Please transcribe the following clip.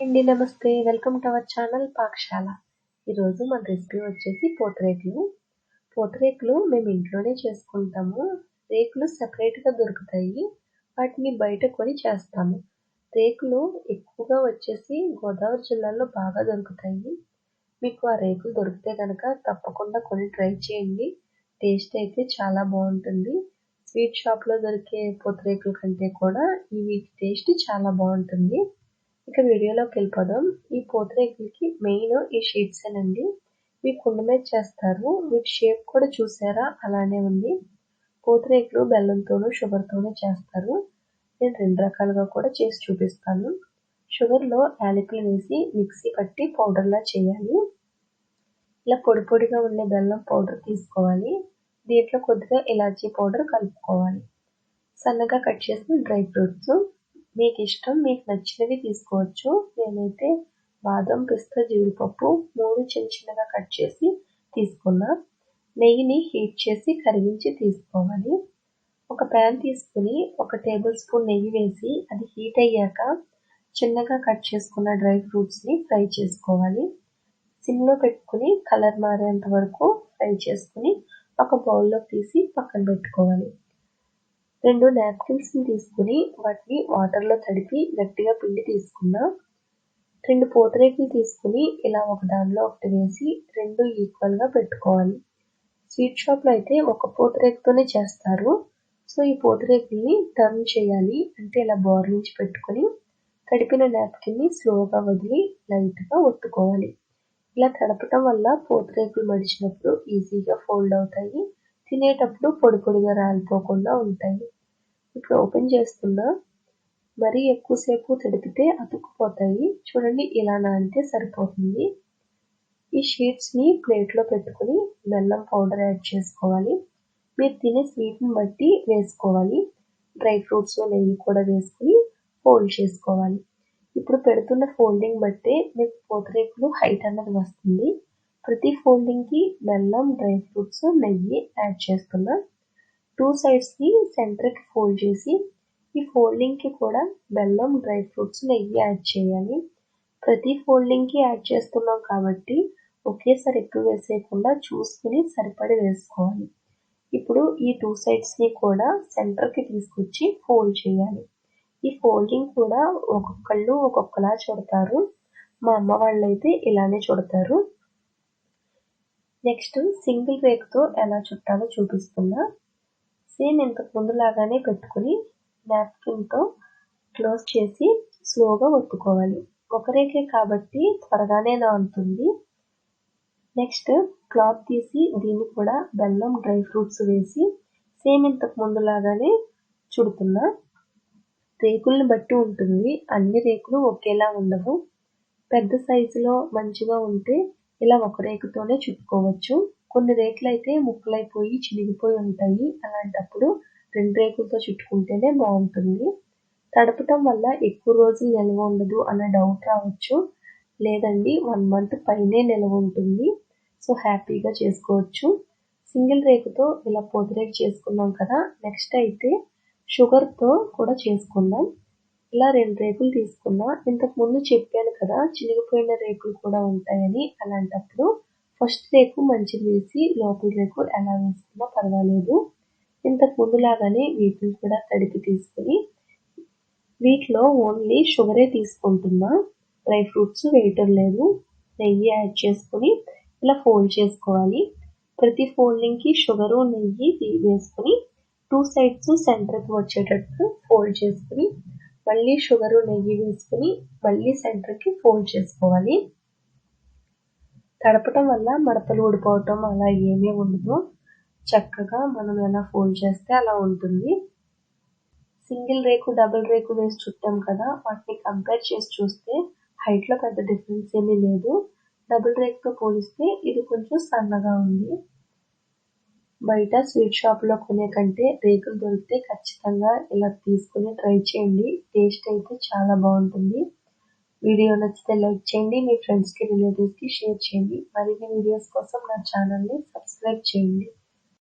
అండి నమస్తే. Welcome to our channel పాకశాల. ఈరోజు మన రెసిపీ వచ్చేసి పూతరేకులు. పూతరేకులు మేము ఇంట్లోనే చేసుకుంటాము. రేకులు సెపరేట్‌గా దొరుకుతాయి. వాటిని బయట కొని చేస్తాము. రేకులు ఎక్కువగా వచ్చేసి గోదావరి జిల్లాలో బాగా దొరుకుతాయి. మీకు ఆ రేకులు దొరికితే గనక తప్పకుండా కొని ట్రై చేయండి. టేస్ట్ అయితే చాలా బావుంటుంది. స్వీట్ షాప్‌లో దొరికే పూతరేకుల కంటే కూడా వీటి టేస్ట్ చాలా బావుంటుంది. ఇక వీడియోలోకి వెళ్ళిపోదాం. ఈ పూతరేకులకి మెయిన్ ఈ షీట్సేనండి. ఇవి కుండ మీద చేస్తారు. వీటి షేప్ కూడా చూసారా అలానే ఉంది. పూతరేకులు బెల్లంతోనూ షుగర్‌తోనూ చేస్తారు. నేను 2 రకాలుగా కూడా చేసి చూపిస్తాను. షుగర్‌లో యాలకులు వేసి మిక్సీ పట్టి పౌడర్‌లా చేయాలి. ఇలా పొడి పొడిగా ఉండే బెల్లం పౌడర్ తీసుకోవాలి. దీంట్లో కొద్దిగా ఇలాచీ పౌడర్ కలుపుకోవాలి. సన్నగా కట్ చేసిన డ్రై ఫ్రూట్స్ మీకు ఇష్టం, మీకు నచ్చినవి తీసుకోవచ్చు. నేనైతే బాదం, పిస్తా, జీడిపప్పు 3 చిన్న చిన్నగా కట్ చేసి తీసుకున్నా. నెయ్యిని హీట్ చేసి కరిగించి తీసుకోవాలి. ఒక ప్యాన్ తీసుకుని 1 టేబుల్ స్పూన్ నెయ్యి వేసి అది హీట్ అయ్యాక చిన్నగా కట్ చేసుకున్న డ్రై ఫ్రూట్స్ని ఫ్రై చేసుకోవాలి. సిమ్లో పెట్టుకుని కలర్ మారేంత వరకు ఫ్రై చేసుకుని ఒక బౌల్లో తీసి పక్కన పెట్టుకోవాలి. 2 నాప్కిన్స్‌ని తీసుకుని వాటిని వాటర్‌లో తడిపి గట్టిగా పిండి తీసుకున్నా. 2 పూతరేకులు తీసుకుని ఇలా ఒక దానిలో ఒకటి వేసి 2 ఈక్వల్‌గా పెట్టుకోవాలి. స్వీట్ షాప్‌లో అయితే ఒక పూతరేకుతోనే చేస్తారు. సో ఈ పూతరేకుల్ని టర్న్ చేయాలి. అంటే ఇలా బోర్లించి పెట్టుకొని తడిపిన నాప్కిన్‌ని స్లోగా వదిలి లైట్‌గా ఒత్తుకోవాలి. ఇలా తడపటం వల్ల పూతరేకులు మడిచినప్పుడు ఈజీగా ఫోల్డ్ అవుతాయి. తినేటప్పుడు పొడి పొడిగా రాలిపోకుండా ఉంటాయి. ఇప్పుడు ఓపెన్ చేస్తున్నా. మరీ ఎక్కువసేపు తడిపితే అతుక్కుపోతాయి. చూడండి ఇలా నానితే సరిపోతుంది. ఈ షీట్స్‌ని ప్లేట్‌లో పెట్టుకుని బెల్లం పౌడర్ యాడ్ చేసుకోవాలి. మీరు తినే స్వీట్‌ని బట్టి వేసుకోవాలి. డ్రై ఫ్రూట్స్, నెయ్యి కూడా వేసుకుని ఫోల్డ్ చేసుకోవాలి. ఇప్పుడు పెడుతున్న ఫోల్డింగ్ బట్టే మీకు పూతరేకులు హైట్ అన్నది వస్తుంది. ప్రతి ఫోల్డింగ్‌కి బెల్లం, డ్రై ఫ్రూట్స్, నెయ్యి యాడ్ చేస్తున్నా. 2 సైడ్స్‌ని సెంటర్‌కి ఫోల్డ్ చేసి ఈ ఫోల్డింగ్‌కి కూడా బెల్లం, డ్రై ఫ్రూట్స్, నెయ్యి యాడ్ చేయాలి. ప్రతి ఫోల్డింగ్‌కి యాడ్ చేస్తున్నాం కాబట్టి ఒకేసారి ఎక్కువ వేసేయకుండా చూసుకుని సరిపడి వేసుకోవాలి. ఇప్పుడు ఈ 2 సైడ్స్‌ని కూడా సెంటర్‌కి తీసుకొచ్చి ఫోల్డ్ చేయాలి. ఈ ఫోల్డింగ్ కూడా ఒక్కొక్కళ్ళు ఒక్కొక్కలా చుడతారు. మా అమ్మ వాళ్ళైతే ఇలానే చుడతారు. నెక్స్ట్ సింగిల్ రేకుతో ఎలా చుట్టాలో చూపిస్తున్నా. సేమ్ ఇంతకు ముందులాగానే పెట్టుకుని నాప్కిన్‌తో క్లోజ్ చేసి స్లోగా ఒత్తుకోవాలి. ఒక రేకే కాబట్టి త్వరగానే నానుతుంది. నెక్స్ట్ క్లాత్ తీసి దీన్ని కూడా బెల్లం, డ్రై ఫ్రూట్స్ వేసి సేమ్ ఇంతకు ముందులాగానే చుడుతున్నా. రేకుల్ని బట్టి ఉంటుంది. అన్ని రేకులు ఒకేలా ఉండవు. పెద్ద సైజులో మంచిగా ఉంటే ఇలా ఒక రేకుతోనే చుట్టుకోవచ్చు. కొన్ని రేకులైతే ముక్కలైపోయి చినిగిపోయి ఉంటాయి. అలాంటప్పుడు 2 రేకులతో చుట్టుకుంటేనే బావుంటుంది. తడపటం వల్ల ఎక్కువ రోజులు నిల్వ ఉండదు అన్న డౌట్ రావచ్చు. లేదండి 1 మంత్ పైనే నిల్వ ఉంటుంది. సో హ్యాపీగా చేసుకోవచ్చు. సింగిల్ రేకుతో ఇలా పూతరేకు చేసుకున్నాం కదా. నెక్స్ట్ అయితే షుగర్‌తో కూడా చేసుకుందాం. ఇలా 2 రేకులు తీసుకున్నా. ఇంతకు ముందు చెప్పాను కదా చినిగిపోయిన రేకులు కూడా ఉంటాయని. అలాంటప్పుడు ఫస్ట్ రేకు మంచిది వేసి లోపల రేకు ఎలా వేసుకున్నా పర్వాలేదు. ఇంతకు ముందులాగానే వీటిని కూడా తడిపి తీసుకుని వీటిలో ఓన్లీ షుగరే తీసుకుంటున్నా. డ్రై ఫ్రూట్స్ వేయటం లేదు. నెయ్యి యాడ్ చేసుకుని ఇలా ఫోల్డ్ చేసుకోవాలి. ప్రతి ఫోల్డింగ్‌కి షుగరు, నెయ్యి వేసుకుని 2 సైడ్స్ సెంటర్‌కి వచ్చేటట్టు ఫోల్డ్ చేసుకుని మళ్ళీ షుగరు, నెయ్యి వేసుకుని మళ్ళీ సెంటర్‌కి ఫోల్డ్ చేసుకోవాలి. తడపటం వల్ల మడతలు ఊడిపోవటం అలా ఏమీ ఉండదు. చక్కగా మనం ఎలా ఫోల్డ్ చేస్తే అలా ఉంటుంది. సింగిల్ రేకు, డబుల్ రేకు వేసి చుట్టాం కదా. వాటిని కంపేర్ చేసి చూస్తే హైట్‌లో పెద్ద డిఫరెన్స్ ఏమీ లేదు. డబుల్ రేకుతో పోలిస్తే ఇది కొంచెం సన్నగా ఉంది. బయట స్వీట్ షాప్‌లో కొనే కంటే రేకులు దొరికితే ఖచ్చితంగా ఇలా తీసుకుని ట్రై చేయండి. టేస్ట్ అయితే చాలా బావుంటుంది. వీడియో నచ్చితే లైక్ చేయండి. మీ ఫ్రెండ్స్‌కి, రిలేటివ్స్‌కి షేర్ చేయండి. మరిన్ని వీడియోస్ కోసం నా ఛానల్‌ని సబ్స్క్రైబ్ చేయండి.